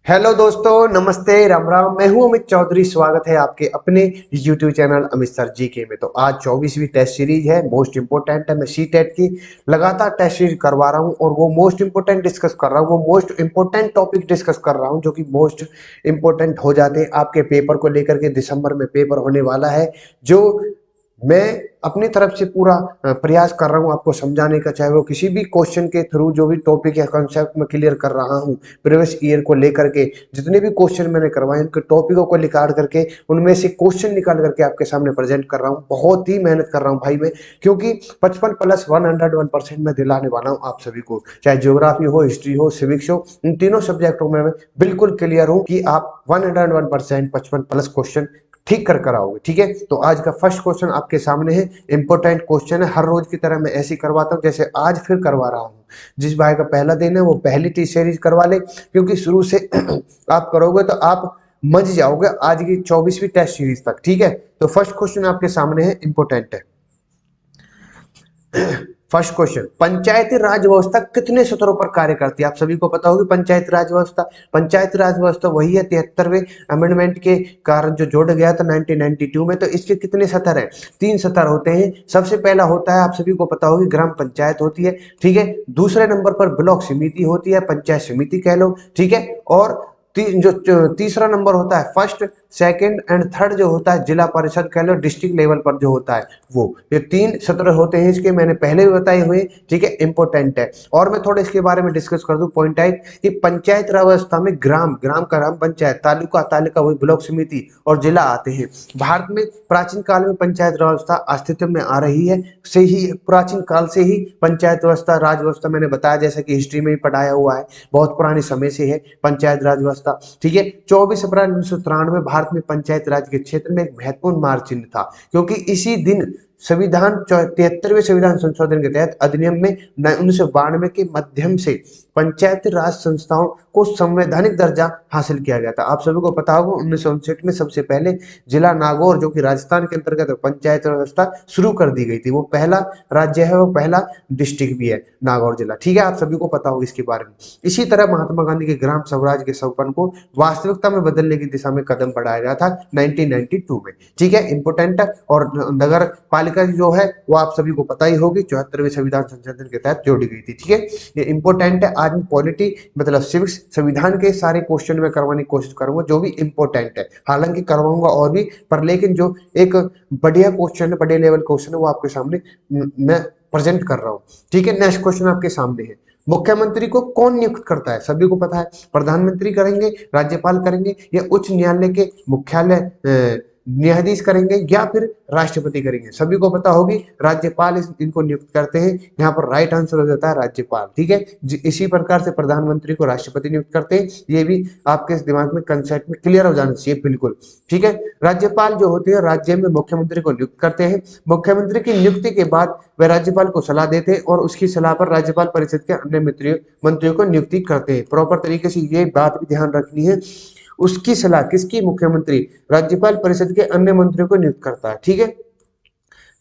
Hello दोस्तों, नमस्ते, राम राम। मैं हूं अमित चौधरी। स्वागत है आपके अपने YouTube channel Amit sir GK में। तो आज 24वीं टेस्ट सीरीज है, मोस्ट इंपोर्टेंट है। मैं सी टेट की लगातार टेस्ट सीरीज करवा रहा हूं और वो मोस्ट इंपोर्टेंट डिस्कस कर रहा हूं। वो मोस्ट इंपोर्टेंट टॉपिक डिस्कस कर रहा हूं जो कि मोस्ट इंपोर्टेंट हो जाते हैं आपके पेपर को लेकर के। दिसंबर में पेपर होने वाला है, जो मैं अपनी तरफ से पूरा प्रयास कर रहा हूं आपको समझाने का। चाहे वो किसी भी क्वेश्चन के थ्रू, जो भी टॉपिक या कॉन्सेप्ट में क्लियर कर रहा हूं प्रीवियस ईयर को लेकर के, जितने भी क्वेश्चन मैंने करवाए उनके टॉपिकों को निकाल करके उनमें से क्वेश्चन निकाल करके आपके सामने प्रेजेंट कर रहा हूं। बहुत ही मेहनत कर रहा हूं भाई मैं, क्योंकि 55 प्लस 101% में दिलाने वाला हूं आप सभी को। चाहे ज्योग्राफी हो, हिस्ट्री हो, सिविक्स हो, इन तीनों सब्जेक्टों में मैं बिल्कुल क्लियर हूं कि आप 101% 55 प्लस क्वेश्चन ठीक कर कर आओगे। ठीक है, तो आज का फर्स्ट क्वेश्चन आपके सामने है। इंपॉर्टेंट क्वेश्चन है, हर रोज की तरह मैं ऐसे ही करवाता हूं जैसे आज फिर करवा रहा हूं। जिस भाई का पहला दिन है वो पहली टी सीरीज करवा ले, क्योंकि शुरू से आप करोगे तो आप मज जाओगे आज की 24वीं टेस्ट सीरीज तक। ठीक है, तो फर्स्ट क्वेश्चन आपके सामने है, इंपॉर्टेंट है। फर्स्ट क्वेश्चन, पंचायती राज व्यवस्था कितने स्तरों पर कार्य करती है? आप सभी को पता होगी पंचायती राज व्यवस्था। पंचायती राज व्यवस्था वही है 73वें अमेंडमेंट के कारण जो जोड़ा गया था 1992 में। तो इसके कितने स्तर हैं? 3 स्तर होते हैं। सबसे पहला होता है, आप सभी को पता होगी, ग्राम पंचायत होती है। ठीक है, दूसरे नंबर पर ब्लॉक समिति होती है, पंचायत समिति कह लो। ठीक है, और तीसरा नंबर होता है फर्स्ट, सेकंड एंड थर्ड जो होता है जिला परिषद कह लो, डिस्ट्रिक्ट लेवल पर जो होता है वो। ये 3 सत्र होते हैं इसके, मैंने पहले भी बताए हुए। ठीक है, इंपॉर्टेंट है। और मैं थोड़ा इसके बारे में डिस्कस कर दूं पॉइंट आइट कि पंचायत राज व्यवस्था में ग्राम, ग्राम का ग्राम पंचायत, तालुका, तालुका वही ब्लॉक समिति और जिला आते हैं। भारत में प्राचीन काल में पंचायत राज व्यवस्था अस्तित्व में आ रही है, से ही प्राचीन काल से ही पंचायत व्यवस्था, राज व्यवस्था मैंने बताया जैसा कि हिस्ट्री में ही पढ़ाया हुआ है, बहुत पुराने समय से है पंचायत राज व्यवस्था। ठीक है, 24 अप्रैल 1993 में भारत में पंचायत राज के क्षेत्र में एक महत्वपूर्ण मार्ग चिन्ह था, क्योंकि इसी दिन संविधान 73वें संविधान संशोधन के तहत अधिनियम में 1992 के माध्यम से पंचायती राज संस्थाओं को संवैधानिक दर्जा हासिल किया गया था। आप सभी को पता होगा 1959 में सबसे पहले जिला नागौर, जो कि राजस्थान के अंतर्गत पंचायत व्यवस्था शुरू कर दी गई थी। वो पहला राज्य है, वो पहला डिस्ट्रिक्ट भी है नागौर जिला। ठीक है, आप सभी को पता होगा इसके बारे में। इसी तरह महात्मा गांधी के ग्राम स्वराज के सपन को वास्तविकता में बदलने की दिशा में कदम बढ़ाया गया था 1992 में। ठीक है, इंपोर्टेंट है। और नगर पालिका जो है वो आप सभी को पता ही होगी, 74वें संविधान संशोधन के तहत जोड़ी गई थी। ठीक है, ये इंपोर्टेंट है। आज मैं पॉलिटी मतलब सिविक्स संविधान के सारे क्वेश्चन में करवाने की कोशिश करूंगा जो भी इंपॉर्टेंट है। हालांकि करवाऊंगा और भी, पर लेकिन जो एक बढ़िया क्वेश्चन है, बड़े लेवल क्वेश्चन है, वो आपके सामने मैं प्रेजेंट कर रहा हूँ। ठीक है, नेक्स्ट क्वेश्चन आपके सामने है, मुख्यमंत्री को कौन नियुक्त करता है? सभी को पता है, प्रधानमंत्री करेंगे, राज्यपाल करेंगे, या उच्च न्यायालय के मुख्यालय न्यायाधीश करेंगे, या फिर राष्ट्रपति करेंगे? सभी को पता होगी राज्यपाल इनको नियुक्त करते हैं। यहाँ पर राइट आंसर हो जाता है राज्यपाल। ठीक है, इसी प्रकार से प्रधानमंत्री को राष्ट्रपति नियुक्त करते हैं। ये भी आपके दिमाग में कंसेप्ट में क्लियर हो जाना चाहिए बिल्कुल। ठीक है, राज्यपाल जो होते हैं राज्य में मुख्यमंत्री को नियुक्त करते हैं। मुख्यमंत्री की नियुक्ति के बाद वह राज्यपाल को सलाह देते हैं और उसकी सलाह पर राज्यपाल परिषद के अन्य मंत्रियों को नियुक्ति करते हैं। प्रॉपर तरीके से ये बात भी ध्यान रखनी है, उसकी सलाह किसकी? मुख्यमंत्री राज्यपाल परिषद के अन्य मंत्रियों को नियुक्त करता है। ठीक है,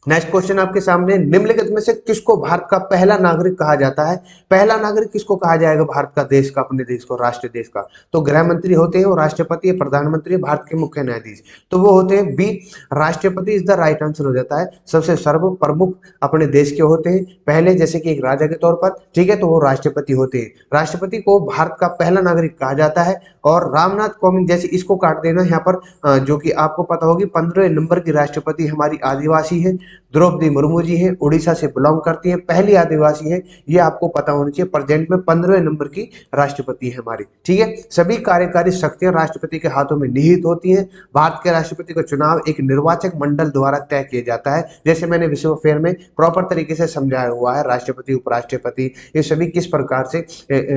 नेक्स्ट क्वेश्चन आपके सामने, निम्नलिखित में से किसको भारत का पहला नागरिक कहा जाता है? पहला नागरिक किसको कहा जाएगा भारत का, देश का, अपने देश को, राष्ट्र देश का? तो गृह मंत्री होते हैं, वो राष्ट्रपति, प्रधानमंत्री, भारत के मुख्य न्यायाधीश, तो वो होते हैं बी, राष्ट्रपति इज द राइट आंसर हो जाता है। सबसे सर्व प्रमुख अपने देश के होते हैं पहले, जैसे कि एक राजा के तौर पर। ठीक है, तो वो राष्ट्रपति होते हैं। राष्ट्रपति को भारत का पहला नागरिक कहा जाता है। और रामनाथ कोविंद, जैसे इसको काट देना यहाँ पर, जो कि आपको पता होगी 15वें नंबर की राष्ट्रपति हमारी आदिवासी है, द्रौपदी मुर्मू जी हैं, उड़ीसा से बिलोंग करती हैं, पहली आदिवासी हैं। ये आपको पता होना चाहिए। प्रेजेंट में 15वें नंबर की राष्ट्रपति है हमारी। ठीक है, सभी कार्यकारी शक्तियां राष्ट्रपति के हाथों में निहित होती हैं। भारत के राष्ट्रपति का चुनाव एक निर्वाचक मंडल द्वारा तय किया जाता है, जैसे मैंने विश्व अफेयर में प्रॉपर तरीके से समझाया हुआ है। राष्ट्रपति, उपराष्ट्रपति, ये सभी किस प्रकार से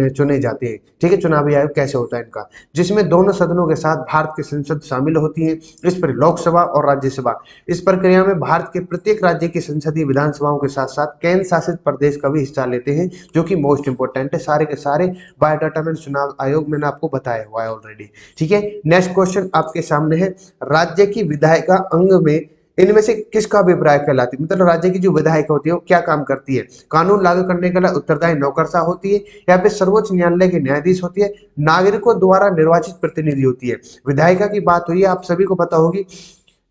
चुने जाते हैं। ठीक है, चुनावी आयोग कैसे होता है इनका, जिसमें दोनों सदनों के साथ भारत की संसद शामिल होती है। इस पर लोकसभा और राज्यसभा, इस प्रक्रिया में भारत के प्रत्येक राज्य की संसदीय विधानसभाओं के साथ साथ केंद्र शासित प्रदेश का भी हिस्सा लेते हैं, जो कि मोस्ट इंपोर्टेंट है। सारे के सारे बायोडाटा में चुनाव आयोग मैंने आपको बताया हुआ है ऑलरेडी। ठीक है, नेक्स्ट क्वेश्चन आपके सामने है, राज्य की विधायिका अंग में इनमें से किसका अभिप्राय कहलाती है, मतलब राज्य की जो विधायिका होती है वो क्या काम करती है, कानून लागू करने के लिए उत्तरदायी नौकरशाह होती है, या फिर सर्वोच्च न्यायालय के न्यायाधीश होती है, नागरिकों द्वारा निर्वाचित प्रतिनिधि होती है। विधायिका की बात हुई है, आप सभी को पता होगी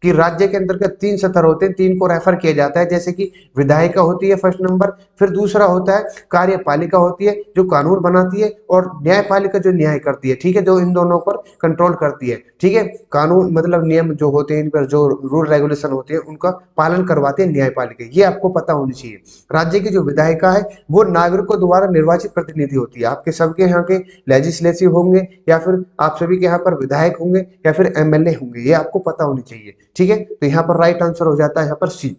कि राज्य के अंतर्गत तीन सत्र होते हैं, तीन को रेफर किया जाता है, जैसे कि विधायिका होती है फर्स्ट नंबर, फिर दूसरा होता है कार्यपालिका होती है जो कानून बनाती है, और न्यायपालिका जो न्याय करती है, ठीक है, जो इन दोनों पर कंट्रोल करती है, ठीक है। कानून मतलब नियम जो होते हैं, इन पर जो रूल रेगुलेशन होते हैं उनका पालन करवाते हैं न्यायपालिका, ये आपको पता होनी चाहिए। राज्य की जो विधायिका है वो नागरिकों द्वारा निर्वाचित प्रतिनिधि होती है, आपके सबके यहाँ के लेजिस्लेटिव होंगे, या फिर आप सभी के यहाँ पर विधायक होंगे, या फिर एमएलए होंगे, ये आपको पता होनी चाहिए, ठीक है। तो यहाँ पर राइट आंसर हो जाता है यहाँ पर सी।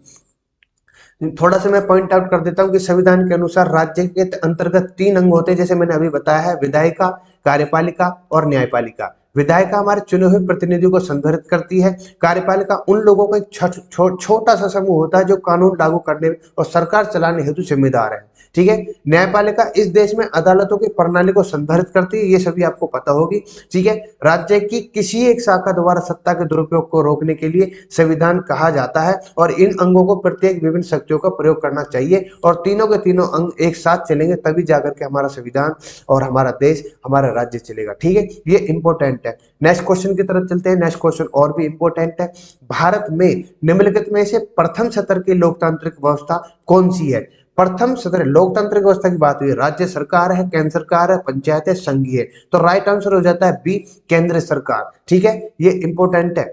थोड़ा सा मैं पॉइंट आउट कर देता हूँ कि संविधान के अनुसार राज्य के अंतर्गत तीन अंग होते हैं, जैसे मैंने अभी बताया है, विधायिका, कार्यपालिका और न्यायपालिका। विधायिका हमारे चुने हुए प्रतिनिधियों को संदर्भित करती है। कार्यपालिका उन लोगों का एक छोटा सा समूह होता है जो कानून लागू करने और सरकार चलाने हेतु जिम्मेदार है, ठीक है। न्यायपालिका इस देश में अदालतों की प्रणाली को संदर्भित करती है, ये सभी आपको पता होगी, ठीक है। राज्य की किसी एक शाखा द्वारा सत्ता के दुरुपयोग को रोकने के लिए संविधान कहा जाता है, और इन अंगों को प्रत्येक विभिन्न शक्तियों का प्रयोग करना चाहिए, और तीनों के तीनों अंग एक साथ चलेंगे तभी जाकर के हमारा संविधान और हमारा देश, हमारा राज्य चलेगा, ठीक है। ये इंपॉर्टेंट है। नेक्स्ट क्वेश्चन की तरफ चलते हैं। नेक्स्ट क्वेश्चन और भी इंपॉर्टेंट है। भारत में निम्नलिखित में से प्रथम सत्र की लोकतांत्रिक व्यवस्था कौन सी है? प्रथम सत्र लोकतांत्रिक व्यवस्था की बात हुई, राज्य सरकार है, केंद्र सरकार है, पंचायत है, संघीय है, तो राइट आंसर हो जाता है बी, केंद्र सरकार, ठीक है। ये इंपॉर्टेंट है,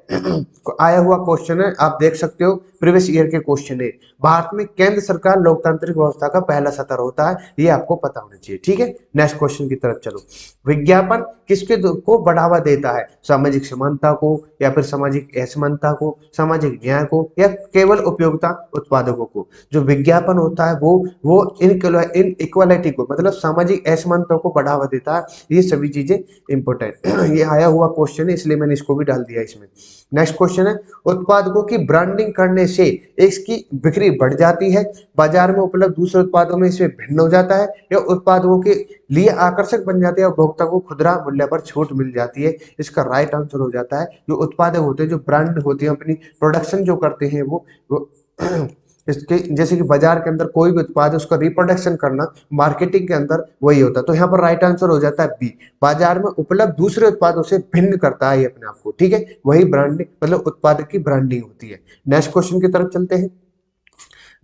आया हुआ क्वेश्चन है, आप देख सकते हो, प्रीवियस ईयर के क्वेश्चन है। भारत में केंद्र सरकार लोकतांत्रिक व्यवस्था का पहला सत्र होता है, ये आपको पता होना चाहिए, ठीक है। नेक्स्ट क्वेश्चन की तरफ चलो। विज्ञापन किसके को बढ़ावा देता है? सामाजिक समानता को, या फिर सामाजिक असमानता को, सामाजिक न्याय को, या केवल उपयोगिता उत्पादकों को? जो विज्ञापन होता है वो इन इक्वालिटी को, मतलब सामाजिक असमानता को बढ़ावा देता है, ये सभी चीजें इंपॉर्टेंट ये आया हुआ क्वेश्चन है, इसलिए मैंने इसको भी डाल दिया इसमें। नेक्स्ट क्वेश्चन है, उत्पादकों की ब्रांडिंग करने से इसकी बिक्री बढ़ जाती है, बाजार में उपलब्ध दूसरे उत्पादों में इसमें भिन्न हो जाता है, या उत्पादकों के लिए आकर्षक बन जाते हैं, उपभोक्ता को खुदरा मूल्य पर छूट मिल जाती है? इसका राइट आंसर हो जाता है जो उत्पादक होते हैं, जो ब्रांड होते हैं, अपनी प्रोडक्शन जो करते हैं वो इसके जैसे कि बाजार के अंदर कोई भी उत्पाद है उसका रिप्रोडक्शन करना मार्केटिंग के अंदर वही होता है, तो यहाँ पर राइट आंसर हो जाता है बी, बाजार में उपलब्ध दूसरे उत्पादों से भिन्न करता है ये अपने आप को, ठीक है, वही ब्रांडिंग मतलब उत्पाद की ब्रांडिंग होती है। नेक्स्ट क्वेश्चन की तरफ चलते हैं।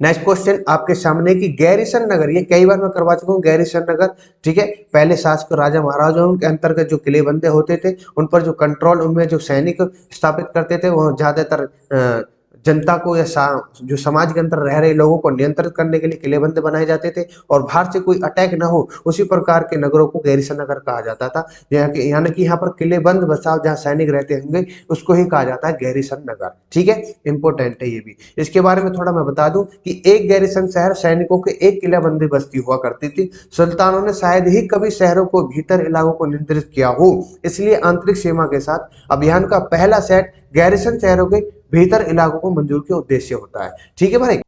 नेक्स्ट क्वेश्चन आपके सामने की गैरीसन नगर, ये कई बार मैं करवा चुका हूँ, गैरीसन नगर, ठीक है। पहले शासक राजा महाराजाओं के अंतर्गत जो किले बंदे होते थे उन पर जो कंट्रोल, उनमें जो सैनिक स्थापित करते थे, वो ज्यादातर जनता को या जो समाज के अंदर रह रहे लोगों को नियंत्रित करने के लिए किलेबंद बनाए जाते थे, और बाहर से कोई अटैक ना हो उसी प्रकार के नगरों को गैरीसन नगर कहा जाता था। यानी कि यहाँ पर किलेबंद बसाव जहाँ सैनिक रहते होंगे उसको ही कहा जाता है गैरीसन नगर, ठीक है, इंपॉर्टेंट है ये भी। इसके बारे में थोड़ा मैं बता दूं कि एक गैरीसन शहर सैनिकों के एक किलेबंदी बस्ती हुआ करती थी। सुल्तानों ने शायद ही कभी शहरों को भीतर इलाकों को नियंत्रित किया हो, इसलिए आंतरिक सीमा के साथ अभियान का पहला सेट गैरीसन शहरों के भीतर इलाकों को मंजूर के उद्देश्य होता है, ठीक है भाई।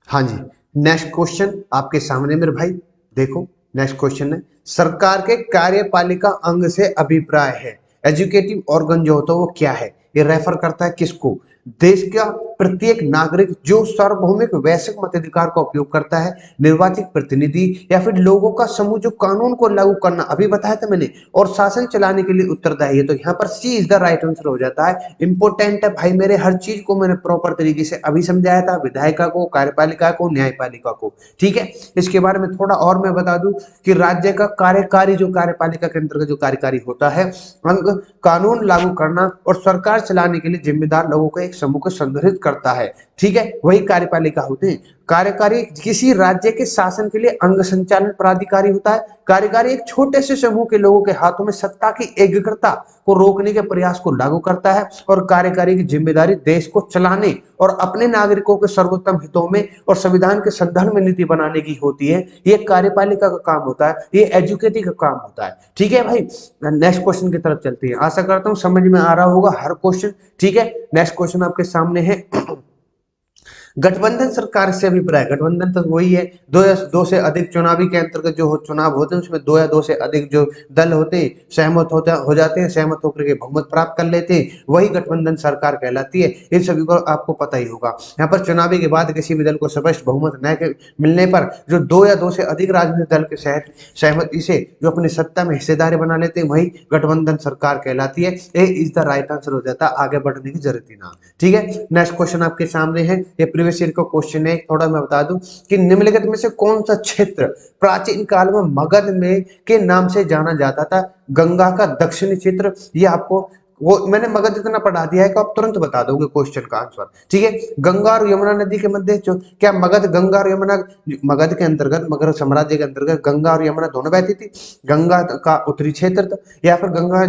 हाँ जी, नेक्स्ट क्वेश्चन आपके सामने मेरे भाई, देखो नेक्स्ट क्वेश्चन है, सरकार के कार्यपालिका अंग से अभिप्राय है, एजुकेटिव ऑर्गन जो होता है वो क्या है? ये रेफर करता है किसको? देश का प्रत्येक नागरिक जो सार्वभौमिक वैश्विक मताधिकार का उपयोग करता है, निर्वाचित प्रतिनिधि या फिर लोगों का समूह जो कानून को लागू करना, अभी बताया था मैंने, और शासन चलाने के लिए उत्तरदायी है। तो यहाँ पर सी इज द राइट आंसर हो जाता है। इंपॉर्टेंट है भाई मेरे, हर चीज को मैंने प्रॉपर तरीके से अभी समझाया था, विधायिका को, कार्यपालिका को, न्यायपालिका को, ठीक है। इसके बारे में थोड़ा और मैं बता दूं कि राज्य का कार्यकारी जो कार्यपालिका के अंतर्गत जो कार्यकारी होता है, अंग कानून लागू करना और सरकार चलाने के लिए जिम्मेदार लोगों को एक समूह को संदर्भित करता है, ठीक है, वही कार्यपालिका होते हैं। कार्यकारी किसी राज्य के शासन के लिए अंग संचालन प्राधिकारी होता है। कार्यकारी एक छोटे से समूह के लोगों के हाथों में सत्ता की एकीकृतता को रोकने के प्रयास को लागू करता है, और कार्यकारी की जिम्मेदारी देश को चलाने और अपने नागरिकों के सर्वोत्तम हितों में और संविधान के संदर्भ में नीति बनाने की होती है। ये कार्यपालिका का काम होता है, ये एजुकेटिव का काम होता है, ठीक है भाई। नेक्स्ट क्वेश्चन की तरफ चलते हैं, आशा करता हूं समझ में आ रहा होगा हर क्वेश्चन, ठीक है। नेक्स्ट क्वेश्चन आपके सामने है, गठबंधन सरकार से अभिप्राय, गठबंधन तो वही है, दो से अधिक चुनावी के अंतर्गत जो चुनाव होते हैं उसमें दो या दो से अधिक जो दल होते हैं हो जाते हैं, सहमत होकर के बहुमत प्राप्त कर लेते हैं, वही गठबंधन सरकार कहलाती है। इन सभी को आपको पता ही होगा। यहाँ पर चुनावी के बाद किसी भी दल को स्पष्ट बहुमत न मिलने पर जो दो या दो से अधिक राजनीतिक दल के सहमति से जो अपनी सत्ता में हिस्सेदारी बना लेते हैं वही गठबंधन सरकार कहलाती है। ए इज द राइट आंसर हो जाता है, आगे बढ़ने की जरूरत ही ना। ठीक है, नेक्स्ट क्वेश्चन आपके सामने है, ये प्रीवियस ईयर का क्वेश्चन है। थोड़ा मैं बता दूं कि निम्नलिखित में से कौन सा क्षेत्र प्राचीन काल में मगध में के नाम से जाना जाता था? गंगा का दक्षिणी क्षेत्र, ये आपको वो मैंने मगध इतना पढ़ा दिया है कि आप तुरंत बता दोगे क्वेश्चन का आंसर। ठीक है, गंगा और यमुना नदी के मध्य जो क्या मगध गंगा और यमुना, मगध के अंतर्गत मगध साम्राज्य के अंतर्गत गंगा और यमुना दोनों बहती थी। गंगा का उत्तरी क्षेत्र था या फिर गंगा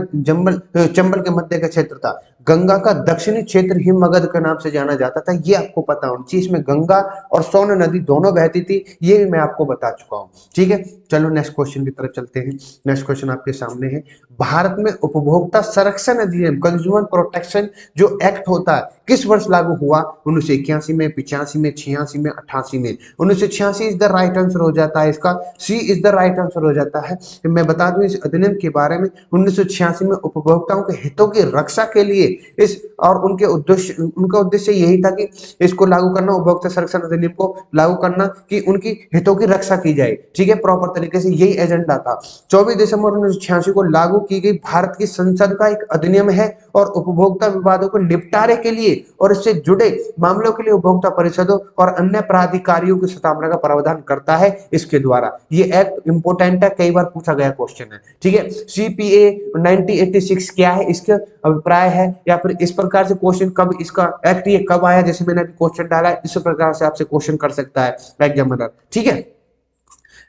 चंबल के मध्य का क्षेत्र था। गंगा का दक्षिणी क्षेत्र ही मगध के नाम से जाना जाता था, ये आपको पता होना चाहिए। इसमें गंगा और सोन नदी दोनों बहती थी, ये भी मैं आपको बता चुका हूँ। ठीक है, चलो नेक्स्ट क्वेश्चन की तरफ चलते हैं। नेक्स्ट क्वेश्चन आपके सामने है, भारत में उपभोक्ता संरक्षण अधिनियम कंज्यूमर प्रोटेक्शन जो एक्ट होता है किस वर्ष लागू हुआ? 1981 में, 85 में, 86 में, 88 में। 1986 इज द राइट आंसर हो जाता है, इसका सी इज द राइट आंसर हो जाता है। मैं बता दूं इस अधिनियम के बारे में, 1986 में उपभोक्ताओं के हितों की रक्षा के लिए इस और उनका उद्देश्य यही था कि इसको लागू करना, उपभोक्ता संरक्षण अधिनियम को लागू करना कि उनकी हितों की रक्षा की जाए। ठीक है, प्रॉपर तरीके से यही एजेंडा था। 24 दिसंबर 1986 को लागू की गई भारत की संसद का एक अधिनियम है और उपभोक्ता विवादों को निपटारे के लिए और इससे जुड़े मामलों के लिए उपभोक्ता परिषदों और अन्य प्राधिकारियों की स्थापना का प्रावधान करता है इसके द्वारा। ये एक्ट इंपोर्टेंट है, कई बार पूछा गया क्वेश्चन है। ठीक है, सीपीए 1986 क्या है, इसका अभिप्राय है या फिर इस प्रकार से क्वेश्चन कब इसका एक्ट ये कब आया, जैसे मैंने अभी क्वेश्चन डाला है इस प्रकार से आपसे क्वेश्चन कर सकता है एग्जामिनर। ठीक है,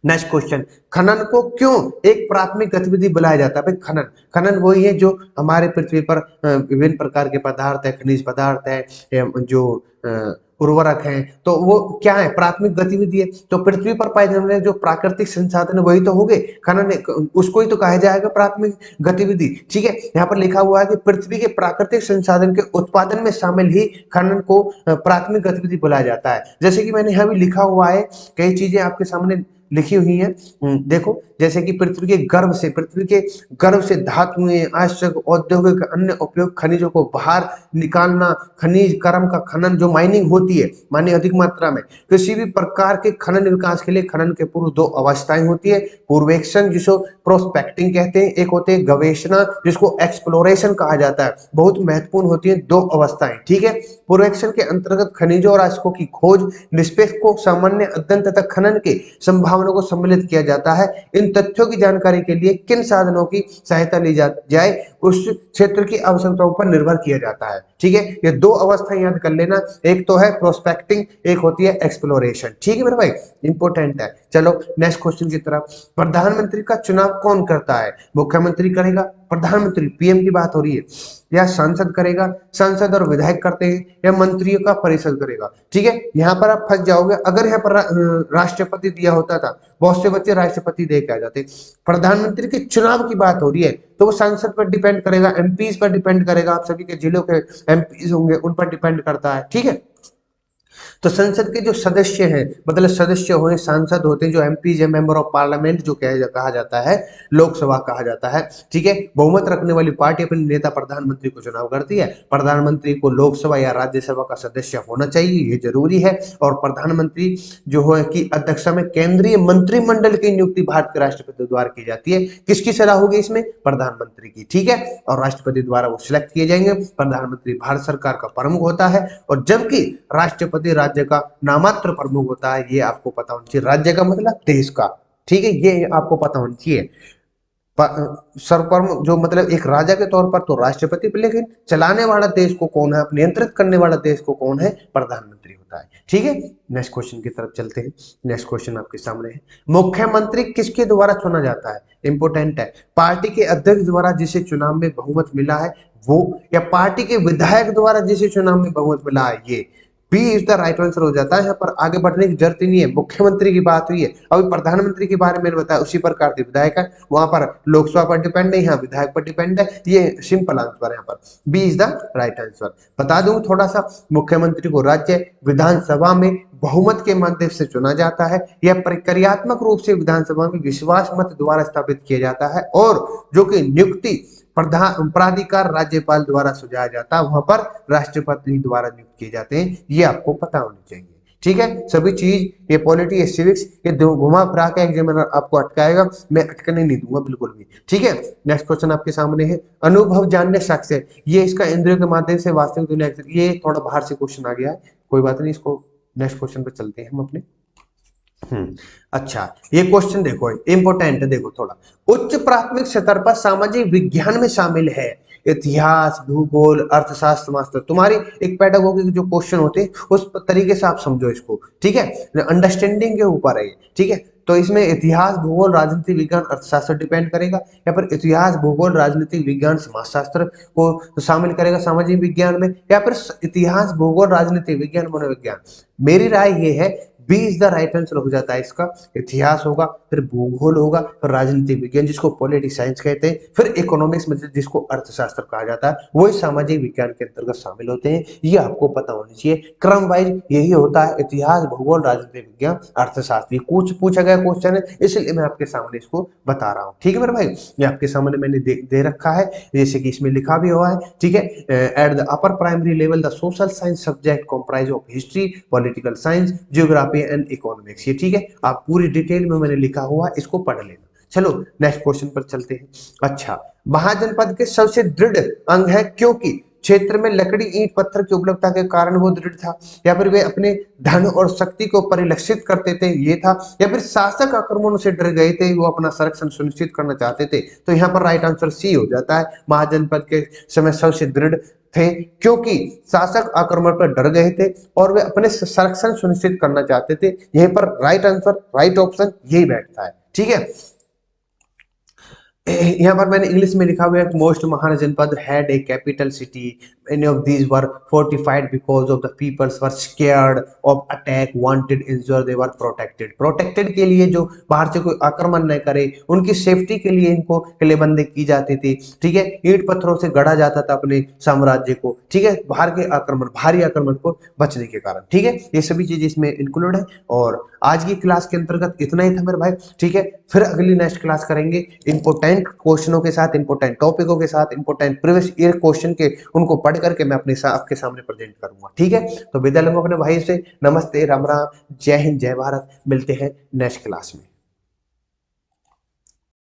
नेक्स्ट क्वेश्चन, खनन को क्यों एक प्राथमिक गतिविधि बुलाया जाता है? भाई खनन, खनन वही है जो हमारे पृथ्वी पर विभिन्न प्रकार के पदार्थ है, खनिज पदार्थ है, जो उर्वरक हैं, तो वो क्या है? प्राथमिक गतिविधि है। तो पृथ्वी पर पाए जाने वाले जो प्राकृतिक संसाधन है वही तो हो गए, खनन उसको ही तो कहा जाएगा प्राथमिक गतिविधि। ठीक है, यहाँ पर लिखा हुआ है कि पृथ्वी के प्राकृतिक संसाधन के उत्पादन में शामिल ही खनन को प्राथमिक गतिविधि बुलाया जाता है। जैसे कि मैंने यहाँ भी लिखा हुआ है, कई चीजें आपके सामने लिखी हुई है, देखो जैसे कि पृथ्वी के गर्भ से धातुएं, आवश्यक औद्योगिक अन्य उपयोग खनिजों को बाहर निकालना, खनिज कर्म का खनन जो माइनिंग होती है माने अधिक मात्रा में। किसी भी प्रकार के खनन विकास के लिए खनन के पूर्व दो अवस्थाएं होती है, पूर्वेक्षण जिसको प्रोस्पेक्टिंग कहते हैं, एक होते हैं गवेषणा जिसको एक्सप्लोरेशन कहा जाता है। बहुत महत्वपूर्ण होती है दो अवस्थाएं। ठीक है, पूर्वेक्षण के अंतर्गत खनिजों और आवश्यकों की खोज, निष्पक्ष को सामान्य अध्ययन तथा खनन के संभावना को सम्मिलित किया जाता है। इन तथ्यों की जानकारी के लिए किन साधनों की सहायता ली जाए उस क्षेत्र की आवश्यकताओं पर निर्भर किया जाता है। ठीक है, ये दो अवस्थाएं याद कर लेना, एक तो है प्रोस्पेक्टिंग, एक होती है एक्सप्लोरेशन। ठीक है मेरे भाई, इंपॉर्टेंट है। चलो नेक्स्ट क्वेश्चन की तरफ, प्रधानमंत्री का चुनाव कौन करता है? मुख्यमंत्री करेगा, प्रधानमंत्री पीएम की बात हो रही है, या सांसद करेगा, सांसद और विधायक करते हैं, या मंत्रियों का परिषद करेगा। ठीक है, यहाँ पर आप फंस जाओगे, अगर यहाँ पर राष्ट्रपति दिया होता था, बहुत से बच्चे राष्ट्रपति दे के आ जाते। प्रधानमंत्री के चुनाव की बात हो रही है तो वो सांसद पर डिपेंड करेगा, एमपीज पर डिपेंड करेगा, आप सभी के जिलों के एमपीज होंगे उन पर डिपेंड करता है। ठीक है, तो संसद के जो सदस्य हैं, मतलब सदस्य हुए सांसद होते हैं, जो एमपी है मेंबर ऑफ पार्लियामेंट जो कहा जाता है, लोकसभा कहा जाता है। ठीक है, बहुमत रखने वाली पार्टी अपने नेता प्रधानमंत्री को चुनाव करती है। प्रधानमंत्री को लोकसभा या राज्यसभा का सदस्य होना चाहिए, ये जरूरी है। और प्रधानमंत्री जो है की अध्यक्षता में केंद्रीय मंत्रिमंडल की नियुक्ति भारत के राष्ट्रपति द्वारा की जाती है। किसकी सलाह होगी इसमें? प्रधानमंत्री की। ठीक है, और राष्ट्रपति द्वारा वो सिलेक्ट किए जाएंगे। प्रधानमंत्री भारत सरकार का प्रमुख होता है, और जबकि राष्ट्रपति राज्य का नामात्र प्रमुख होता है। ये आपको पता होना चाहिए, राज्य का मतलब देश का। ठीक है, ये आपको पता होना चाहिए। सर्वप्रमुख जो मतलब एक राजा के तौर पर तो राष्ट्रपति, लेकिन चलाने वाला देश को कौन है, नियंत्रित करने वाला देश को कौन है? प्रधानमंत्री होता है। ठीक है, नेक्स्ट क्वेश्चन की तरफ चलते हैं। नेक्स्ट क्वेश्चन आपके सामने है, मुख्यमंत्री किसके द्वारा चुना जाता है? इंपोर्टेंट है, पार्टी के अध्यक्ष द्वारा जिसे चुनाव में बहुमत मिला है वो, या पार्टी के विधायक द्वारा जिसे चुनाव में बहुमत मिला है ये। B is the right answer हो जाता है। यहाँ पर आगे बढ़ने की जरूरत ही नहीं है। मुख्यमंत्री की बात हुई है, अभी प्रधानमंत्री के बारे में मैंने बताया, उसी प्रकार से विधायक है, वहां पर लोकसभा पर डिपेंड है, यहाँ विधायक पर डिपेंड है। ये सिंपल आंसर है, यहाँ पर B is the right answer. बता दूं थोड़ा सा, मुख्यमंत्री को राज्य विधानसभा में बहुमत के माध्यम से चुना जाता है। यह प्रक्रियात्मक रूप से विधानसभा में विश्वास मत द्वारा स्थापित किया जाता है, और जो कि नियुक्ति प्रधान प्राधिकार राज्यपाल द्वारा सुझाया जाता है, वहां पर राष्ट्रपति द्वारा नियुक्त किए जाते हैं। ये आपको पता होना चाहिए। ठीक है, सभी चीज ये पॉलिटी ये सिविक्स ये घुमा फिरा के एग्जामिनर आपको अटकाएगा, मैं अटकने नहीं दूंगा बिल्कुल भी। ठीक है, नेक्स्ट क्वेश्चन आपके सामने है, अनुभव जानने साक्ष्य, ये इसका इंद्रियों के माध्यम से वास्तविक दुनिया, ये थोड़ा बाहर से क्वेश्चन आ गया है, कोई बात नहीं, इसको नेक्स्ट क्वेश्चन पे चलते हैं हम अपने। अच्छा, ये क्वेश्चन देखो इंपोर्टेंट है, देखो थोड़ा, उच्च प्राथमिक स्तर पर सामाजिक विज्ञान में शामिल है इतिहास, भूगोल, अर्थशास्त्र, मास्टर। तुम्हारी एक पेडागोगी के जो क्वेश्चन होते हैं उस तरीके से आप समझो इसको। ठीक है, अंडरस्टैंडिंग के ऊपर है। ठीक है, तो इसमें इतिहास, भूगोल, राजनीति विज्ञान, अर्थशास्त्र डिपेंड करेगा। या फिर इतिहास, भूगोल, राजनीति विज्ञान, समाजशास्त्र को शामिल करेगा सामाजिक विज्ञान में, या फिर इतिहास, भूगोल, राजनीति विज्ञान, मनोविज्ञान। मेरी राय ये है B is the right answer हो जाता है इसका। इतिहास होगा, फिर भूगोल होगा, फिर राजनीतिक विज्ञान जिसको पॉलिटिक्स साइंस कहते हैं, फिर इकोनॉमिक्स में जिसको अर्थशास्त्र कहा जाता है, वो सामाजिक विज्ञान के अंतर्गत शामिल होते हैं। ये आपको पता होनी चाहिए, क्रम वाइज यही होता है, इतिहास, भूगोल, राजनीतिक विज्ञान, अर्थशास्त्र। कुछ पूछा गया क्वेश्चन है, इसलिए मैं आपके सामने इसको बता रहा हूँ। ठीक है मेरे भाई, ये आपके सामने मैंने दे रखा है, जैसे कि इसमें लिखा भी हुआ है। ठीक है, at the upper primary level the social science subject comprise of history, political science, geography and economics. ये ठीक है, आप पूरी डिटेल में मैंने लिखा हुआ है, इसको पढ़ लेना। चलो नेक्स्ट क्वेश्चन पर चलते हैं। अच्छा, महाजनपद के सबसे दृढ़ अंग है क्योंकि क्षेत्र में लकड़ी, ईंट, पत्थर की उपलब्धता के कारण वो दृढ़ था, या फिर वे अपने धन और शक्ति को परिलक्षित करते थे, ये था, या फिर शासक आक्रमणों से डर गए थे, वो अपना संरक्षण सुनिश्चित करना चाहते थे। तो यहाँ पर राइट आंसर सी हो जाता है, महाजनपद के समय सबसे दृढ़ थे क्योंकि शासक आक्रमण पर डर गए थे और वे अपने संरक्षण सुनिश्चित करना चाहते थे। यहीं पर राइट आंसर, राइट ऑप्शन यही बैठता है। ठीक है, यहाँ पर मैंने इंग्लिश में लिखा हुआ है, मोस्ट महान जनपद had a capital city, many of these were fortified because of the peoples were scared of attack, wanted ensure they were protected के लिए जो बाहर से कोई आक्रमण न करे, उनकी सेफ्टी के लिए इनको किलेबंदी की जाती थी। ठीक है, ईंट पत्थरों से गढ़ा जाता था अपने साम्राज्य को। ठीक है, बाहर के आक्रमण, भारी आक्रमण को बचने के कारण। ठीक है, ये सभी चीज इसमें इंक्लूड है। और आज की क्लास के अंतर्गत इतना ही था मेरे भाई। ठीक है, फिर अगली नेक्स्ट क्लास करेंगे इंपोर्टेंट क्वेश्चनों के साथ, इंपोर्टेंट टॉपिकों के साथ, इंपोर्टेंट प्रीवियस ईयर क्वेश्चन के उनको पढ़ करके मैं अपने आपके सामने प्रेजेंट करूंगा। ठीक है, तो विदा लूंगा अपने भाई से। नमस्ते, राम राम, जय हिंद, जय भारत। मिलते हैं नेक्स्ट क्लास में।